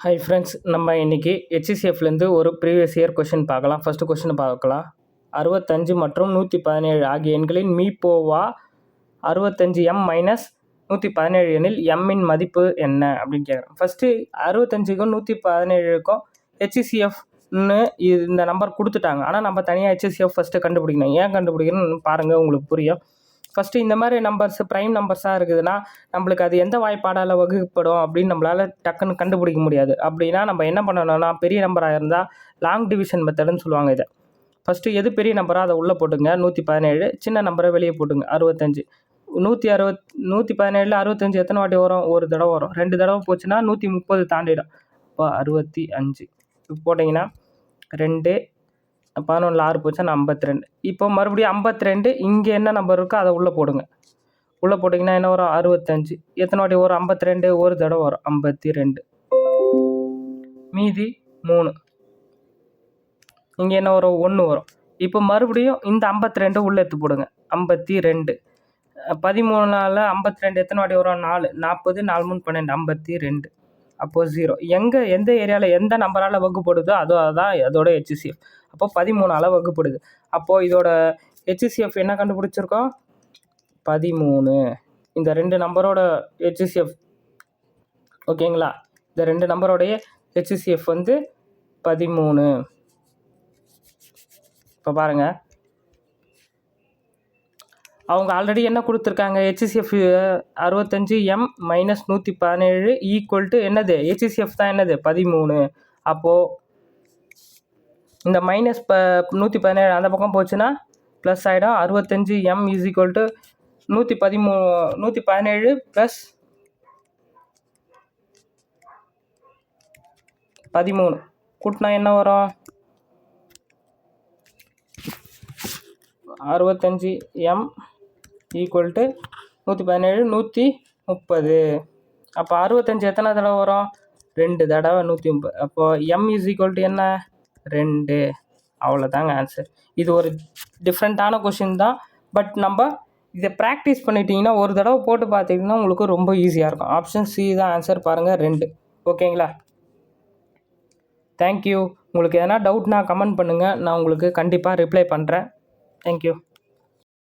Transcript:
Hi friends, நம்ம இன்றைக்கி ஹெச்சிசிஎஃப்லேருந்து ஒரு ப்ரீவியஸ் இயர் கொஷின் பார்க்கலாம். ஃபஸ்ட்டு கொஷின் பார்க்கலாம். 65 மற்றும் 117 ஆகிய எண்களின் மீப்போவா 65m மைனஸ் 117 எனில் எம்மின் மதிப்பு என்ன அப்படின்னு கேட்குறேன். ஃபஸ்ட்டு 65க்கும் 117க்கும் ஹெச்சிசிஎஃப்னு இந்த நம்பர் கொடுத்துட்டாங்க. ஆனால் நம்ம தனியாக ஹெச்சிசிஎஃப் ஃபஸ்ட்டு கண்டுபிடிக்கணும். ஏன் கண்டுபிடிக்கணும்னு பாருங்கள், உங்களுக்கு புரியும். ஃபஸ்ட்டு இந்த மாதிரி நம்பர்ஸ் ப்ரைம் நம்பர்ஸாக இருக்குதுன்னா நம்மளுக்கு அது எந்த வாய்ப்பாடால் வகுப்படும் அப்படின்னு நம்மளால் டக்குன்னு கண்டுபிடிக்க முடியாது. அப்படின்னா நம்ம என்ன பண்ணணும்னா, பெரிய நம்பராக இருந்தால் லாங் டிவிஷன் மெத்தடுன்னு சொல்லுவாங்க இதை. ஃபஸ்ட்டு எது பெரிய நம்பராக அதை உள்ளே போட்டுங்க, 117. சின்ன நம்பரை வெளியே போட்டுங்க, 65. 117 65 எத்தனை வாட்டி வரும்? ஒரு தடவை வரும். 2 தடவை போச்சுன்னா 130 தாண்டிடும். இப்போ 65 போட்டிங்கன்னா 2 11 6 போச்சுன்னா 52. இப்போ மறுபடியும் 52. இங்கே என்ன நம்பர் இருக்கோ அதை உள்ளே போடுங்க. உள்ளே போட்டிங்கன்னா என்ன வரும்? 65. எத்தனை வாட்டி வரும்? 52 ஒரு தடவை வரும், 52. மீதி 3. இங்கே என்ன வரும்? 1 வரும். இப்போ மறுபடியும் இந்த 52 உள்ளே எடுத்து போடுங்க, 52. 13 52 எத்தனை வாட்டி வரும்? 4. 40 4 3 12, 52. அப்போது 0. எந்த ஏரியாவில் எந்த நம்பரால் வகுப்படுதோ அதுதான் அதோட ஹெச்சிசிஎஃப். அப்போ 13 வகுப்படுது. அப்போது இதோட ஹெச்சிசிஎஃப் என்ன கண்டுபிடிச்சிருக்கோம்? 13. இந்த 2 நம்பரோட ஹெச்சிசிஎஃப், ஓகேங்களா? இந்த 2 நம்பரோடைய ஹெச்சிசிஎஃப் வந்து 13. இப்போ பாருங்கள், அவங்க ஆல்ரெடி என்ன கொடுத்துருக்காங்க? HCF 65m minus 117 equal to என்னது? ஹெச்சிசிஎஃப் தான் என்னது? 13. அப்போது இந்த மைனஸ் 117 அந்த பக்கம் போச்சுன்னா ப்ளஸ் ஆகிடும். 65m is equal to 117 plus 13 கூட்டினா என்ன வரும்? 65m equal to 117 130. அப்போ 65 எத்தனை தடவை வரும்? 2 தடவை 130. அப்போது m இஸ் ஈக்குவல் டு என்ன? 2. அவ்வளோதாங்க ஆன்சர். இது ஒரு டிஃப்ரெண்ட்டான கொஷின் தான். பட் நம்ம இதை ப்ராக்டிஸ் பண்ணிட்டீங்கன்னா, ஒரு தடவை போட்டு பார்த்தீங்கன்னா உங்களுக்கு ரொம்ப ஈஸியாக இருக்கும். ஆப்ஷன் சி தான் ஆன்சர். பாருங்கள், 2. ஓகேங்களா? தேங்க்யூ. உங்களுக்கு எதனா டவுட்னா கமெண்ட் பண்ணுங்கள், நான் உங்களுக்கு கண்டிப்பாக ரிப்ளை பண்ணுறேன். தேங்க்யூ.